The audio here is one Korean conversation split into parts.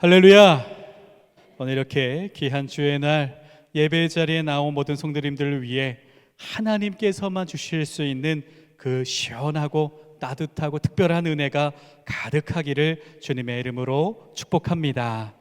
할렐루야. 오늘 이렇게 귀한 주의 날 예배 자리에 나온 모든 성도님들을 위해 하나님께서만 주실 수 있는 그 시원하고 따뜻하고 특별한 은혜가 가득하기를 주님의 이름으로 축복합니다.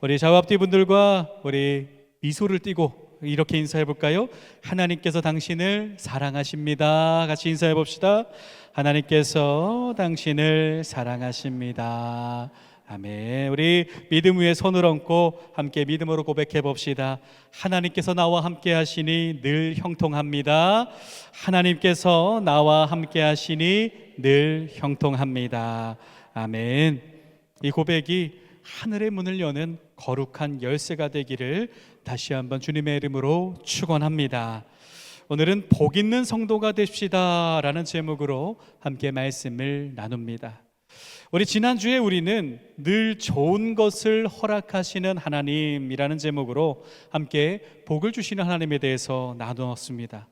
우리 좌우 앞뒤 분들과 우리 미소를 띠고 이렇게 인사해 볼까요? 하나님께서 당신을 사랑하십니다. 같이 인사해 봅시다. 하나님께서 당신을 사랑하십니다. 아멘. 우리 믿음 위에 손을 얹고 함께 믿음으로 고백해 봅시다. 하나님께서 나와 함께 하시니 늘 형통합니다. 하나님께서 나와 함께 하시니 늘 형통합니다. 아멘. 이 고백이 하늘의 문을 여는 거룩한 열쇠가 되기를 다시 한번 주님의 이름으로 축원합니다. 오늘은 복 있는 성도가 됩시다 라는 제목으로 함께 말씀을 나눕니다. 우리 지난주에 우리는 늘 좋은 것을 허락하시는 하나님이라는 제목으로 함께 복을 주시는 하나님에 대해서 나누었습니다.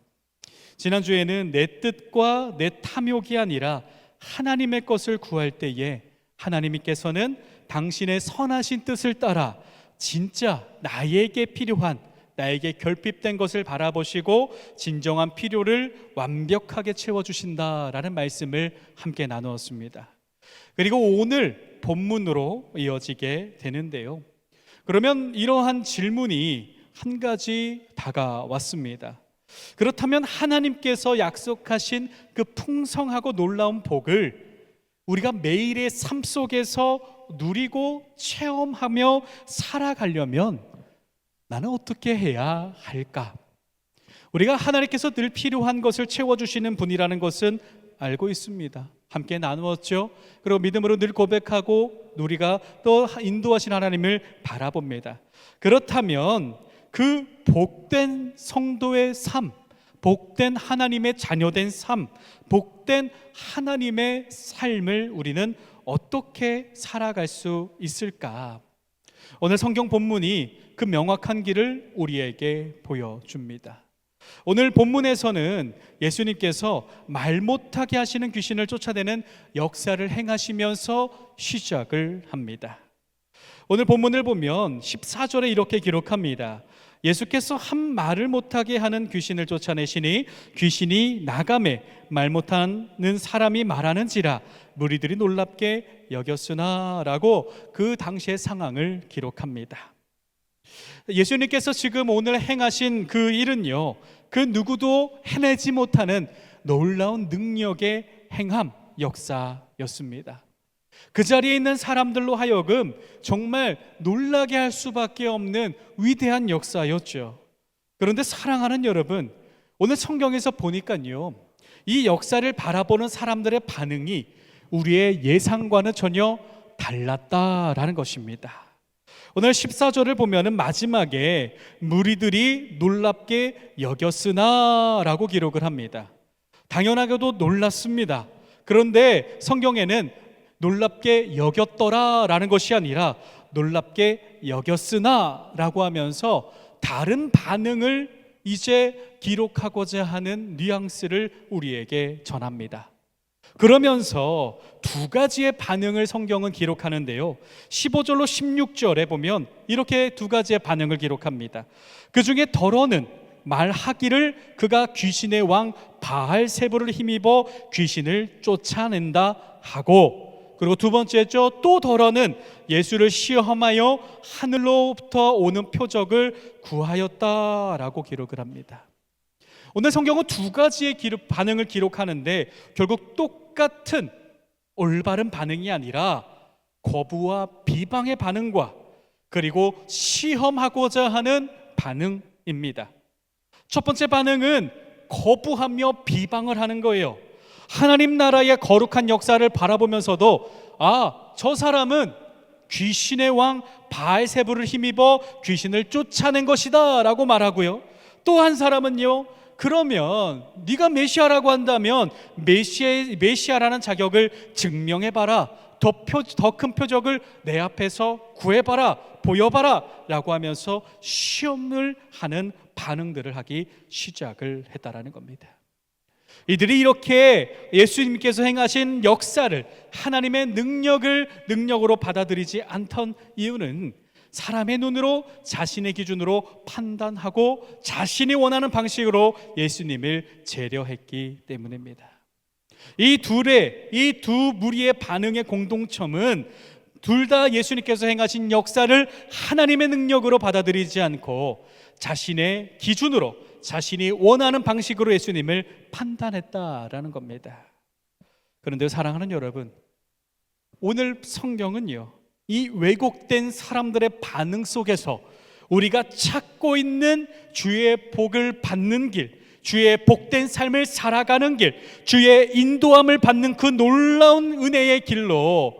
지난주에는 내 뜻과 내 탐욕이 아니라 하나님의 것을 구할 때에 하나님께서는 당신의 선하신 뜻을 따라 진짜 나에게 필요한, 나에게 결핍된 것을 바라보시고 진정한 필요를 완벽하게 채워주신다라는 말씀을 함께 나누었습니다. 그리고 오늘 본문으로 이어지게 되는데요. 그러면 이러한 질문이 한 가지 다가왔습니다. 그렇다면 하나님께서 약속하신 그 풍성하고 놀라운 복을 우리가 매일의 삶 속에서 누리고 체험하며 살아가려면 나는 어떻게 해야 할까? 우리가 하나님께서 늘 필요한 것을 채워주시는 분이라는 것은 알고 있습니다. 함께 나누었죠. 그리고 믿음으로 늘 고백하고 우리가 또 인도하신 하나님을 바라봅니다. 그렇다면 그 복된 성도의 삶, 복된 하나님의 자녀된 삶, 복된 하나님의 삶을 우리는 어떻게 살아갈 수 있을까? 오늘 성경 본문이 그 명확한 길을 우리에게 보여줍니다. 오늘 본문에서는 예수님께서 말 못하게 하시는 귀신을 쫓아내는 역사를 행하시면서 시작을 합니다. 오늘 본문을 보면 14절에 이렇게 기록합니다. 예수께서 한 말을 못하게 하는 귀신을 쫓아내시니 귀신이 나가매 말 못하는 사람이 말하는지라 무리들이 놀랍게 여겼으나 라고 그 당시의 상황을 기록합니다. 예수님께서 지금 오늘 행하신 그 일은요, 그 누구도 해내지 못하는 놀라운 능력의 행함, 역사였습니다. 그 자리에 있는 사람들로 하여금 정말 놀라게 할 수밖에 없는 위대한 역사였죠. 그런데 사랑하는 여러분, 오늘 성경에서 보니까요, 이 역사를 바라보는 사람들의 반응이 우리의 예상과는 전혀 달랐다라는 것입니다. 오늘 14절을 보면은 마지막에 무리들이 놀랍게 여겼으나 라고 기록을 합니다. 당연하게도 놀랐습니다. 그런데 성경에는 놀랍게 여겼더라 라는 것이 아니라 놀랍게 여겼으나 라고 하면서 다른 반응을 이제 기록하고자 하는 뉘앙스를 우리에게 전합니다. 그러면서 두 가지의 반응을 성경은 기록하는데요, 15절로 16절에 보면 이렇게 두 가지의 반응을 기록합니다. 그 중에 더러는 말하기를 그가 귀신의 왕 바알세불을 힘입어 귀신을 쫓아낸다 하고, 그리고 두 번째죠, 또 더러는 예수를 시험하여 하늘로부터 오는 표적을 구하였다라고 기록을 합니다. 오늘 성경은 두 가지의 반응을 기록하는데 결국 똑같은 올바른 반응이 아니라 거부와 비방의 반응과 그리고 시험하고자 하는 반응입니다. 첫 번째 반응은 거부하며 비방을 하는 거예요. 하나님 나라의 거룩한 역사를 바라보면서도 저 사람은 귀신의 왕 바알세불을 힘입어 귀신을 쫓아낸 것이다 라고 말하고요, 또 한 사람은요, 그러면 네가 메시아라고 한다면 메시아라는 자격을 증명해봐라, 더 큰 표적을 내 앞에서 구해봐라, 보여봐라 라고 하면서 시험을 하는 반응들을 하기 시작을 했다라는 겁니다. 이들이 이렇게 예수님께서 행하신 역사를, 하나님의 능력으로 받아들이지 않던 이유는 사람의 눈으로, 자신의 기준으로 판단하고 자신이 원하는 방식으로 예수님을 재려했기 때문입니다. 이 두 무리의 반응의 공동점은 둘 다 예수님께서 행하신 역사를 하나님의 능력으로 받아들이지 않고 자신의 기준으로, 자신이 원하는 방식으로 예수님을 판단했다라는 겁니다. 그런데 사랑하는 여러분, 오늘 성경은요, 이 왜곡된 사람들의 반응 속에서 우리가 찾고 있는 주의 복을 받는 길, 주의 복된 삶을 살아가는 길, 주의 인도함을 받는 그 놀라운 은혜의 길로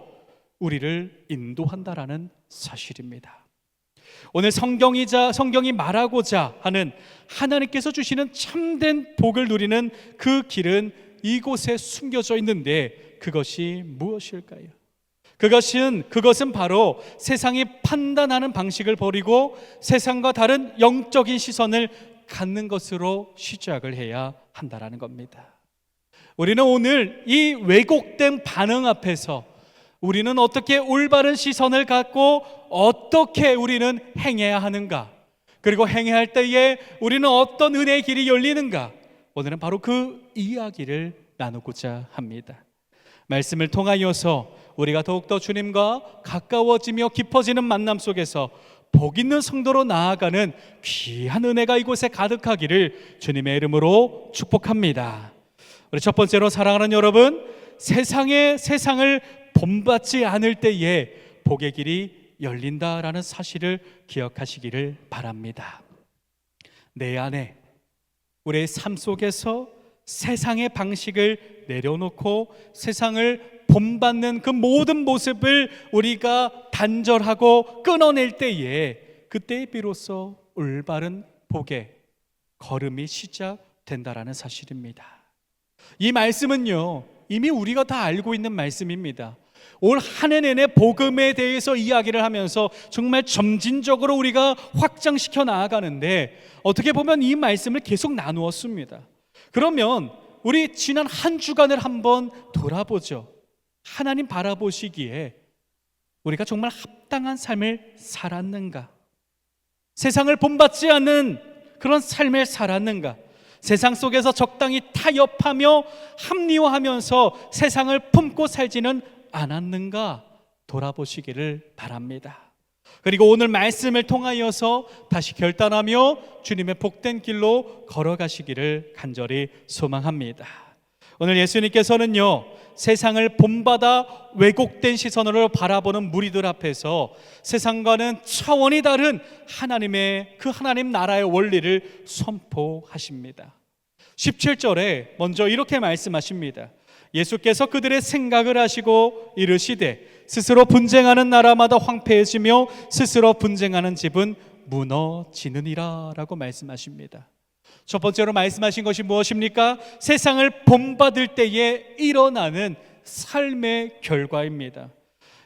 우리를 인도한다라는 사실입니다. 오늘 성경이 말하고자 하는 하나님께서 주시는 참된 복을 누리는 그 길은 이곳에 숨겨져 있는데, 그것이 무엇일까요? 그것은 바로 세상이 판단하는 방식을 버리고 세상과 다른 영적인 시선을 갖는 것으로 시작을 해야 한다라는 겁니다. 우리는 오늘 이 왜곡된 반응 앞에서 우리는 어떻게 올바른 시선을 갖고 어떻게 우리는 행해야 하는가, 그리고 행해야 할 때에 우리는 어떤 은혜의 길이 열리는가, 오늘은 바로 그 이야기를 나누고자 합니다. 말씀을 통하여서 우리가 더욱더 주님과 가까워지며 깊어지는 만남 속에서 복 있는 성도로 나아가는 귀한 은혜가 이곳에 가득하기를 주님의 이름으로 축복합니다. 우리 첫 번째로, 사랑하는 여러분, 세상을 본받지 않을 때에 복의 길이 열린다라는 사실을 기억하시기를 바랍니다. 내 안에, 우리의 삶 속에서 세상의 방식을 내려놓고 세상을 본받는 그 모든 모습을 우리가 단절하고 끊어낼 때에, 그때에 비로소 올바른 복의 걸음이 시작된다라는 사실입니다. 이 말씀은요, 이미 우리가 다 알고 있는 말씀입니다. 올 한 해 내내 복음에 대해서 이야기를 하면서 정말 점진적으로 우리가 확장시켜 나아가는데, 어떻게 보면 이 말씀을 계속 나누었습니다. 그러면 우리 지난 한 주간을 한번 돌아보죠. 하나님 바라보시기에 우리가 정말 합당한 삶을 살았는가? 세상을 본받지 않는 그런 삶을 살았는가? 세상 속에서 적당히 타협하며 합리화하면서 세상을 품고 살지는 않았는가? 돌아보시기를 바랍니다. 그리고 오늘 말씀을 통하여서 다시 결단하며 주님의 복된 길로 걸어가시기를 간절히 소망합니다. 오늘 예수님께서는요, 세상을 본받아 왜곡된 시선으로 바라보는 무리들 앞에서 세상과는 차원이 다른 하나님 나라의 원리를 선포하십니다. 17절에 먼저 이렇게 말씀하십니다. 예수께서 그들의 생각을 하시고 이르시되 스스로 분쟁하는 나라마다 황폐해지며 스스로 분쟁하는 집은 무너지느니라 라고 말씀하십니다. 첫 번째로 말씀하신 것이 무엇입니까? 세상을 본받을 때에 일어나는 삶의 결과입니다.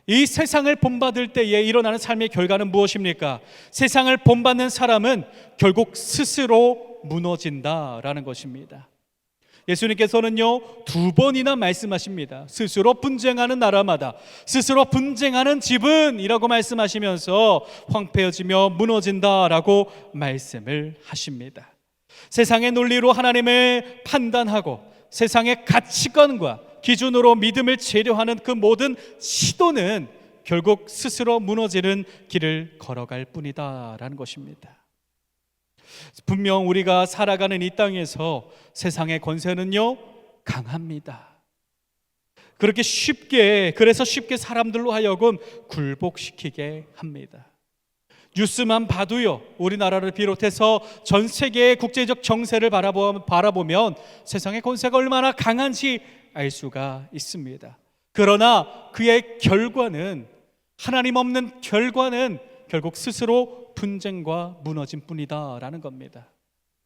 이 세상을 본받을 때에 일어나는 삶의 결과는 무엇입니까? 세상을 본받는 사람은 결국 스스로 무너진다라는 것입니다. 예수님께서는요, 2번이나 말씀하십니다. 스스로 분쟁하는 나라마다, 스스로 분쟁하는 집은 이라고 말씀하시면서 황폐해지며 무너진다라고 말씀을 하십니다. 세상의 논리로 하나님을 판단하고 세상의 가치관과 기준으로 믿음을 재려하는 그 모든 시도는 결국 스스로 무너지는 길을 걸어갈 뿐이다라는 것입니다. 분명 우리가 살아가는 이 땅에서 세상의 권세는요, 강합니다. 그래서 쉽게 사람들로 하여금 굴복시키게 합니다. 뉴스만 봐도요, 우리나라를 비롯해서 전 세계의 국제적 정세를 바라보면 세상의 권세가 얼마나 강한지 알 수가 있습니다. 그러나 그의 결과는, 하나님 없는 결과는 결국 스스로 분쟁과 무너짐 뿐이다라는 겁니다.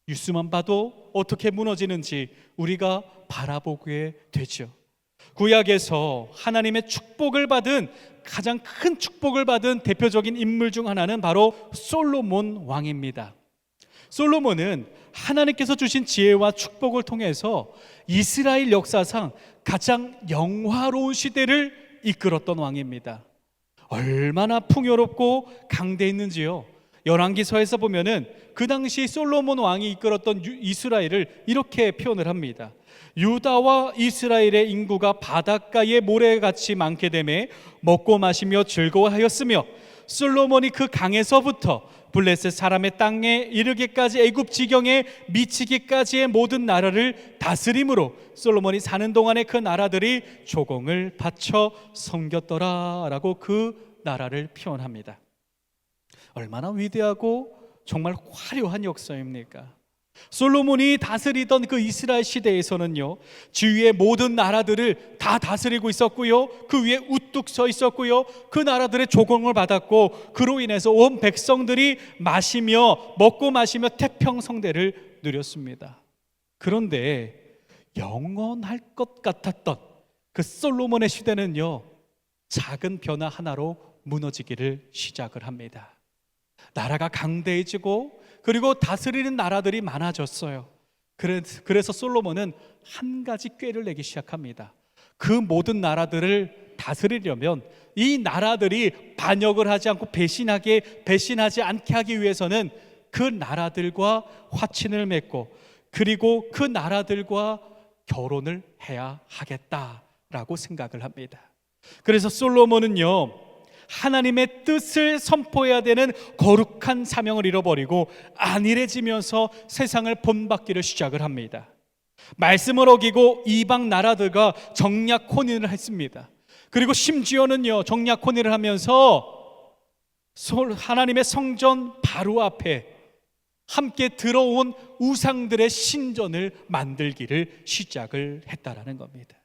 뉴스만 봐도 어떻게 무너지는지 우리가 바라보게 되죠. 구약에서 하나님의 축복을 받은, 가장 큰 축복을 받은 대표적인 인물 중 하나는 바로 솔로몬 왕입니다. 솔로몬은 하나님께서 주신 지혜와 축복을 통해서 이스라엘 역사상 가장 영화로운 시대를 이끌었던 왕입니다. 얼마나 풍요롭고 강대했는지요. 열왕기서에서 보면은 그 당시 솔로몬 왕이 이끌었던 이스라엘을 이렇게 표현을 합니다. 유다와 이스라엘의 인구가 바닷가의 모래같이 많게 되매 먹고 마시며 즐거워하였으며 솔로몬이 그 강에서부터 블레셋 사람의 땅에 이르기까지 애굽 지경에 미치기까지의 모든 나라를 다스림으로 솔로몬이 사는 동안에 그 나라들이 조공을 바쳐 섬겼더라라고 그 나라를 표현합니다. 얼마나 위대하고 정말 화려한 역사입니까? 솔로몬이 다스리던 그 이스라엘 시대에서는요, 주위의 모든 나라들을 다 다스리고 있었고요, 그 위에 우뚝 서 있었고요, 그 나라들의 조공을 받았고, 그로 인해서 온 백성들이 먹고 마시며 태평성대를 누렸습니다. 그런데 영원할 것 같았던 그 솔로몬의 시대는요, 작은 변화 하나로 무너지기를 시작을 합니다. 나라가 강대해지고 그리고 다스리는 나라들이 많아졌어요. 그래서 솔로몬은 한 가지 꾀를 내기 시작합니다. 그 모든 나라들을 다스리려면 이 나라들이 반역을 하지 않고 배신하지 않게 하기 위해서는 그 나라들과 화친을 맺고 그리고 그 나라들과 결혼을 해야 하겠다라고 생각을 합니다. 그래서 솔로몬은요, 하나님의 뜻을 선포해야 되는 거룩한 사명을 잃어버리고 안일해지면서 세상을 본받기를 시작을 합니다. 말씀을 어기고 이방 나라들과 정략 혼인을 했습니다. 그리고 심지어는요, 정략 혼인을 하면서 하나님의 성전 바로 앞에 함께 들어온 우상들의 신전을 만들기를 시작을 했다라는 겁니다.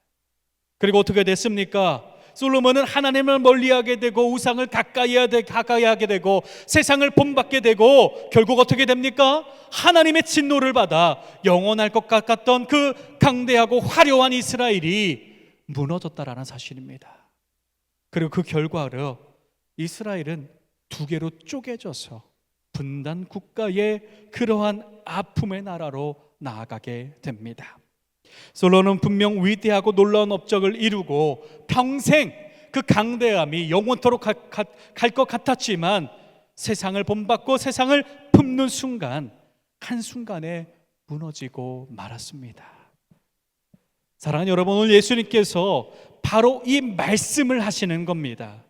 그리고 어떻게 됐습니까? 솔로몬은 하나님을 멀리하게 되고 우상을 가까이 하게 되고 세상을 본받게 되고 결국 어떻게 됩니까? 하나님의 진노를 받아 영원할 것 같았던 그 강대하고 화려한 이스라엘이 무너졌다라는 사실입니다. 그리고 그 결과로 이스라엘은 두 개로 쪼개져서 분단 국가의 그러한 아픔의 나라로 나아가게 됩니다. 솔로몬은 분명 위대하고 놀라운 업적을 이루고 평생 그 강대함이 영원토록 갈 것 같았지만 세상을 본받고 세상을 품는 순간 한순간에 무너지고 말았습니다. 사랑하는 여러분, 오늘 예수님께서 바로 이 말씀을 하시는 겁니다.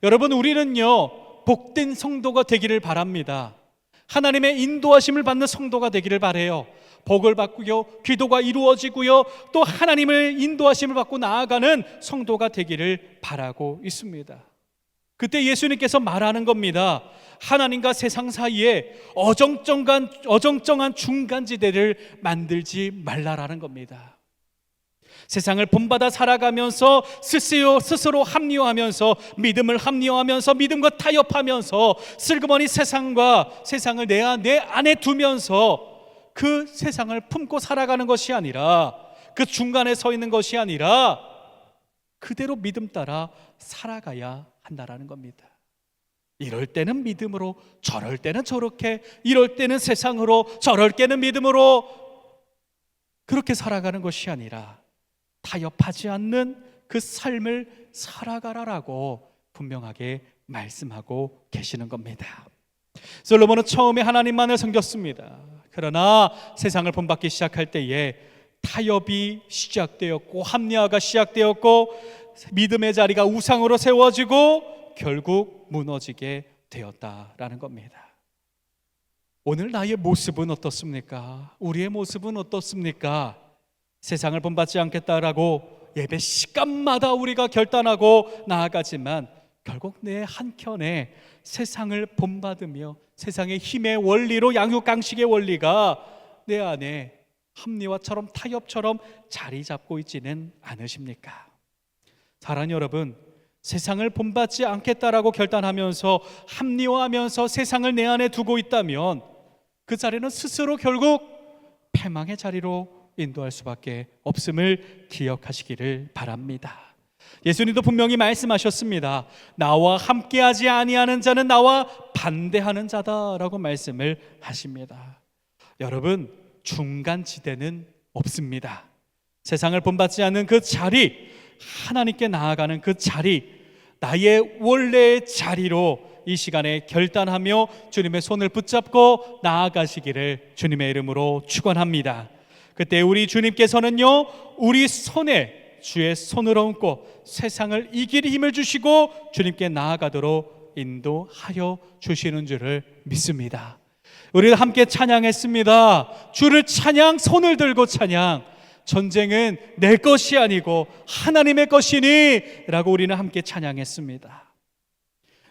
여러분, 우리는요, 복된 성도가 되기를 바랍니다. 하나님의 인도하심을 받는 성도가 되기를 바라요. 복을 받고요, 기도가 이루어지고요, 또 하나님의 인도하심을 받고 나아가는 성도가 되기를 바라고 있습니다. 그때 예수님께서 말하는 겁니다. 하나님과 세상 사이에 어정쩡한 중간지대를 만들지 말라라는 겁니다. 세상을 본받아 살아가면서 스스로 합리화하면서 믿음과 타협하면서 슬그머니 세상을 내 안에 두면서 그 세상을 품고 살아가는 것이 아니라, 그 중간에 서 있는 것이 아니라 그대로 믿음 따라 살아가야 한다라는 겁니다. 이럴 때는 믿음으로, 저럴 때는 저렇게, 이럴 때는 세상으로, 저럴 때는 믿음으로, 그렇게 살아가는 것이 아니라 타협하지 않는 그 삶을 살아가라라고 분명하게 말씀하고 계시는 겁니다. 솔로몬은 처음에 하나님만을 섬겼습니다. 그러나 세상을 본받기 시작할 때에 타협이 시작되었고 합리화가 시작되었고 믿음의 자리가 우상으로 세워지고 결국 무너지게 되었다라는 겁니다. 오늘 나의 모습은 어떻습니까? 우리의 모습은 어떻습니까? 세상을 본받지 않겠다라고 예배 시간마다 우리가 결단하고 나아가지만 결국 내 한켠에 세상을 본받으며 세상의 힘의 원리로, 양육강식의 원리가 내 안에 합리화처럼 타협처럼 자리 잡고 있지는 않으십니까? 사랑하는 여러분, 세상을 본받지 않겠다라고 결단하면서 합리화하면서 세상을 내 안에 두고 있다면 그 자리는 스스로 결국 패망의 자리로 인도할 수밖에 없음을 기억하시기를 바랍니다. 예수님도 분명히 말씀하셨습니다. 나와 함께하지 아니하는 자는 나와 반대하는 자다라고 말씀을 하십니다. 여러분, 중간지대는 없습니다. 세상을 본받지 않는 그 자리, 하나님께 나아가는 그 자리, 나의 원래의 자리로 이 시간에 결단하며 주님의 손을 붙잡고 나아가시기를 주님의 이름으로 축원합니다. 그때 우리 주님께서는요, 우리 손에 주의 손을 얹고 세상을 이길 힘을 주시고 주님께 나아가도록 인도하여 주시는 줄을 믿습니다. 우리가 함께 찬양했습니다. 주를 찬양, 손을 들고 찬양. 전쟁은 내 것이 아니고 하나님의 것이니 라고 우리는 함께 찬양했습니다.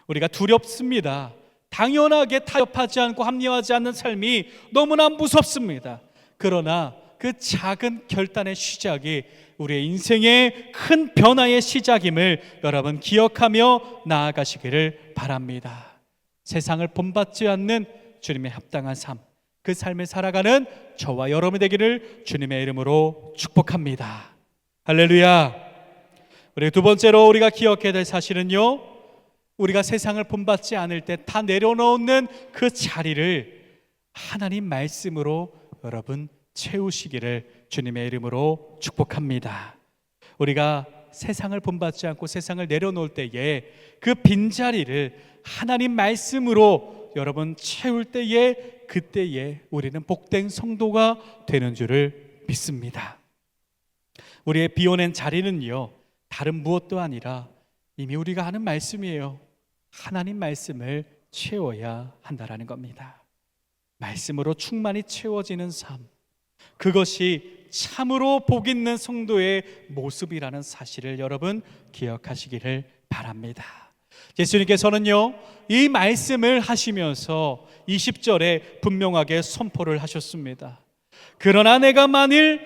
우리가 두렵습니다. 당연하게 타협하지 않고 합리화하지 않는 삶이 너무나 무섭습니다. 그러나 그 작은 결단의 시작이 우리의 인생의 큰 변화의 시작임을 여러분 기억하며 나아가시기를 바랍니다. 세상을 본받지 않는 주님의 합당한 삶, 그 삶을 살아가는 저와 여러분이 되기를 주님의 이름으로 축복합니다. 할렐루야. 우리 두 번째로 우리가 기억해야 될 사실은요, 우리가 세상을 본받지 않을 때 다 내려놓는 그 자리를 하나님 말씀으로 여러분 채우시기를 주님의 이름으로 축복합니다. 우리가 세상을 본받지 않고 세상을 내려놓을 때에 그 빈자리를 하나님 말씀으로 여러분 채울 때에, 그때에 우리는 복된 성도가 되는 줄을 믿습니다. 우리의 비워낸 자리는요, 다른 무엇도 아니라 이미 우리가 아는 말씀이에요. 하나님 말씀을 채워야 한다라는 겁니다. 말씀으로 충만히 채워지는 삶, 그것이 참으로 복 있는 성도의 모습이라는 사실을 여러분 기억하시기를 바랍니다. 예수님께서는요, 이 말씀을 하시면서 20절에 분명하게 선포를 하셨습니다. 그러나 내가 만일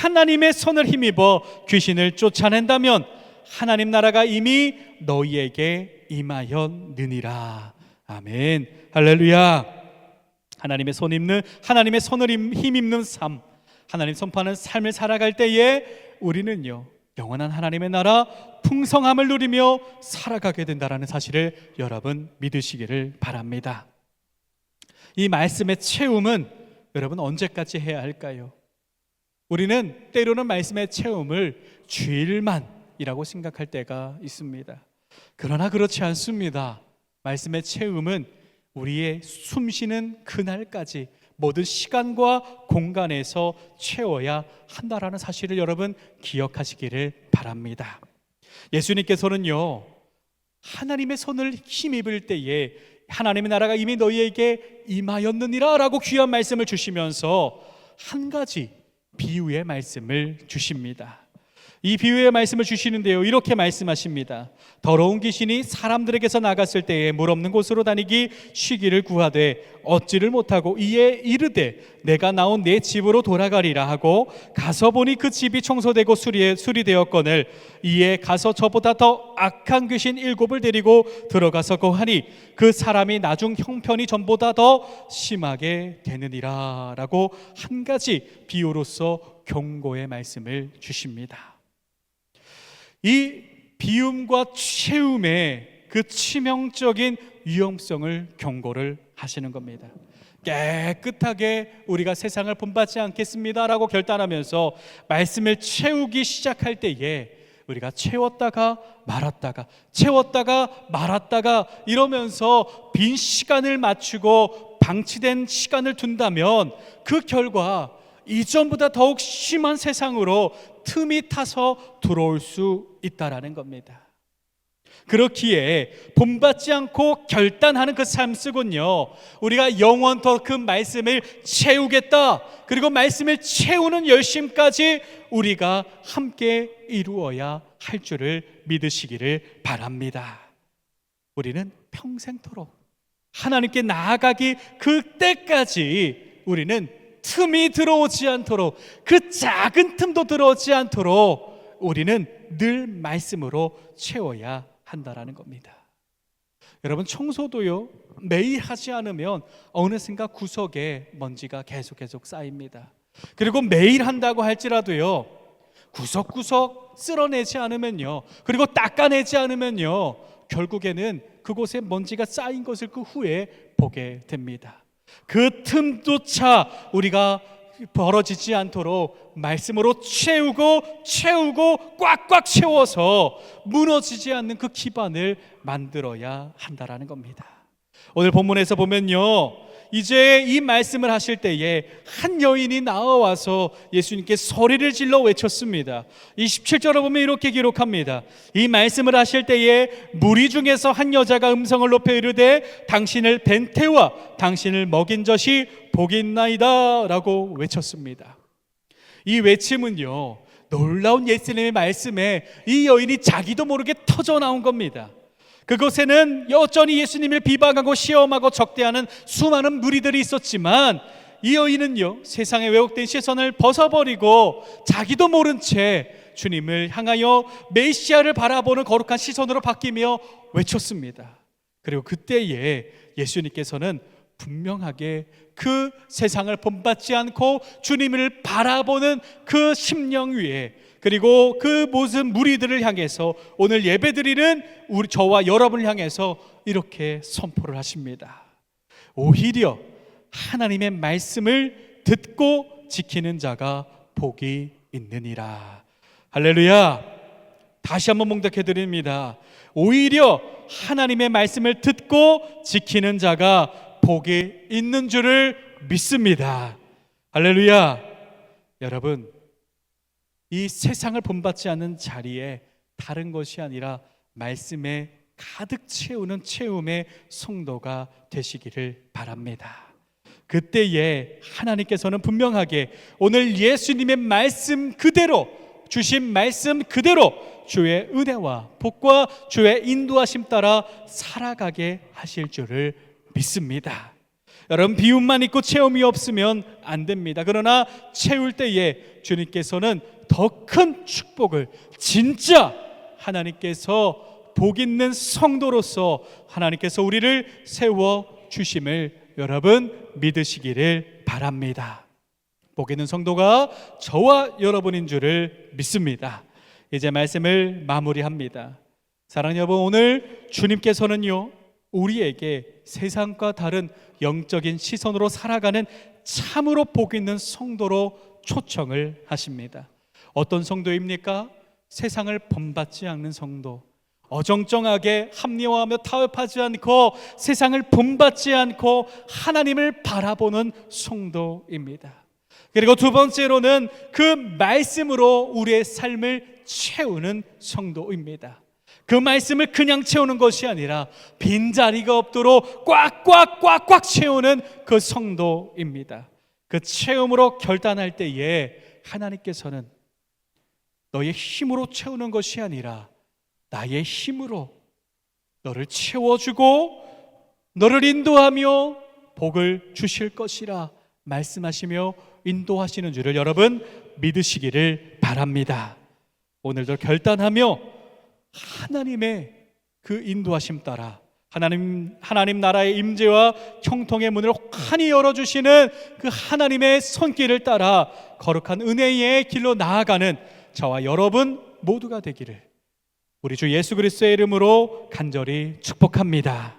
하나님의 손을 힘입어 귀신을 쫓아낸다면 하나님 나라가 이미 너희에게 임하였느니라. 아멘. 할렐루야. 하나님의 손을 힘입는 삶, 하나님 선포하는 삶을 살아갈 때에 우리는요, 영원한 하나님의 나라 풍성함을 누리며 살아가게 된다는 사실을 여러분 믿으시기를 바랍니다. 이 말씀의 채움은 여러분 언제까지 해야 할까요? 우리는 때로는 말씀의 채움을 주일만이라고 생각할 때가 있습니다. 그러나 그렇지 않습니다. 말씀의 채움은 우리의 숨쉬는 그날까지 모든 시간과 공간에서 채워야 한다라는 사실을 여러분 기억하시기를 바랍니다. 예수님께서는요, 하나님의 손을 힘입을 때에 하나님의 나라가 이미 너희에게 임하였느니라 라고 귀한 말씀을 주시면서 한 가지 비유의 말씀을 주십니다. 이 비유의 말씀을 주시는데요, 이렇게 말씀하십니다. 더러운 귀신이 사람들에게서 나갔을 때에 물 없는 곳으로 다니기 쉬기를 구하되 얻지를 못하고 이에 이르되 내가 나온 내 집으로 돌아가리라 하고 가서 보니 그 집이 청소되고 수리되었거늘 이에 가서 저보다 더 악한 귀신 7을 데리고 들어가서 거하니 그 사람이 나중 형편이 전보다 더 심하게 되느니라 라고 한 가지 비유로서 경고의 말씀을 주십니다. 이 비움과 채움의 그 치명적인 위험성을 경고를 하시는 겁니다. 깨끗하게 우리가 세상을 본받지 않겠습니다라고 결단하면서 말씀을 채우기 시작할 때에 우리가 채웠다가 말았다가 이러면서 빈 시간을 맞추고 방치된 시간을 둔다면 그 결과 이전보다 더욱 심한 세상으로 틈이 타서 들어올 수 있다라는 겁니다. 그렇기에 본받지 않고 결단하는 그 삶 속은요, 우리가 영원토록 그 말씀을 채우겠다, 그리고 말씀을 채우는 열심까지 우리가 함께 이루어야 할 줄을 믿으시기를 바랍니다. 우리는 평생토록 하나님께 나아가기 그때까지 우리는 틈이 들어오지 않도록, 그 작은 틈도 들어오지 않도록 우리는 늘 말씀으로 채워야 한다라는 겁니다. 여러분, 청소도요, 매일 하지 않으면 어느샌가 구석에 먼지가 계속 쌓입니다. 그리고 매일 한다고 할지라도요, 구석구석 쓸어내지 않으면요, 그리고 닦아내지 않으면요, 결국에는 그곳에 먼지가 쌓인 것을 그 후에 보게 됩니다. 그 틈조차 우리가 벌어지지 않도록 말씀으로 채우고 꽉꽉 채워서 무너지지 않는 그 기반을 만들어야 한다라는 겁니다. 오늘 본문에서 보면요, 이제 이 말씀을 하실 때에 한 여인이 나와와서 예수님께 소리를 질러 외쳤습니다. 27절을 보면 이렇게 기록합니다. 이 말씀을 하실 때에 무리 중에서 한 여자가 음성을 높여 이르되 당신을 뵌 태와 당신을 먹인 젖이 복이 있나이다 라고 외쳤습니다. 이 외침은요, 놀라운 예수님의 말씀에 이 여인이 자기도 모르게 터져 나온 겁니다. 그곳에는 여전히 예수님을 비방하고 시험하고 적대하는 수많은 무리들이 있었지만 이 여인은요, 세상의 왜곡된 시선을 벗어버리고 자기도 모른 채 주님을 향하여 메시아를 바라보는 거룩한 시선으로 바뀌며 외쳤습니다. 그리고 그때에 예수님께서는 분명하게 그 세상을 본받지 않고 주님을 바라보는 그 심령 위에, 그리고 그 모든 무리들을 향해서 오늘 예배드리는 저와 여러분을 향해서 이렇게 선포를 하십니다. 오히려 하나님의 말씀을 듣고 지키는 자가 복이 있느니라. 할렐루야. 다시 한번 몽독해 드립니다. 오히려 하나님의 말씀을 듣고 지키는 자가 복이 있는 줄을 믿습니다. 할렐루야. 여러분, 이 세상을 본받지 않는 자리에 다른 것이 아니라 말씀에 가득 채우는 채움의 성도가 되시기를 바랍니다. 그때에 하나님께서는 분명하게 오늘 예수님의 말씀 그대로, 주신 말씀 그대로 주의 은혜와 복과 주의 인도하심 따라 살아가게 하실 줄을 믿습니다. 여러분, 비움만 있고 체험이 없으면 안 됩니다. 그러나 채울 때에 주님께서는 더 큰 축복을, 진짜 하나님께서 복 있는 성도로서 하나님께서 우리를 세워 주심을 여러분 믿으시기를 바랍니다. 복 있는 성도가 저와 여러분인 줄을 믿습니다. 이제 말씀을 마무리합니다. 사랑하는 여러분, 오늘 주님께서는요, 우리에게 세상과 다른 영적인 시선으로 살아가는 참으로 복 있는 성도로 초청을 하십니다. 어떤 성도입니까? 세상을 본받지 않는 성도, 어정쩡하게 합리화하며 타협하지 않고 세상을 본받지 않고 하나님을 바라보는 성도입니다. 그리고 두 번째로는 그 말씀으로 우리의 삶을 채우는 성도입니다. 그 말씀을 그냥 채우는 것이 아니라 빈자리가 없도록 꽉꽉 채우는 그 성도입니다. 그 체험으로 결단할 때에 하나님께서는 너의 힘으로 채우는 것이 아니라 나의 힘으로 너를 채워주고 너를 인도하며 복을 주실 것이라 말씀하시며 인도하시는 줄을 여러분 믿으시기를 바랍니다. 오늘도 결단하며 하나님의 그 인도하심 따라 하나님 나라의 임재와 형통의 문을 환히 열어주시는 그 하나님의 손길을 따라 거룩한 은혜의 길로 나아가는 저와 여러분 모두가 되기를 우리 주 예수 그리스도의 이름으로 간절히 축복합니다.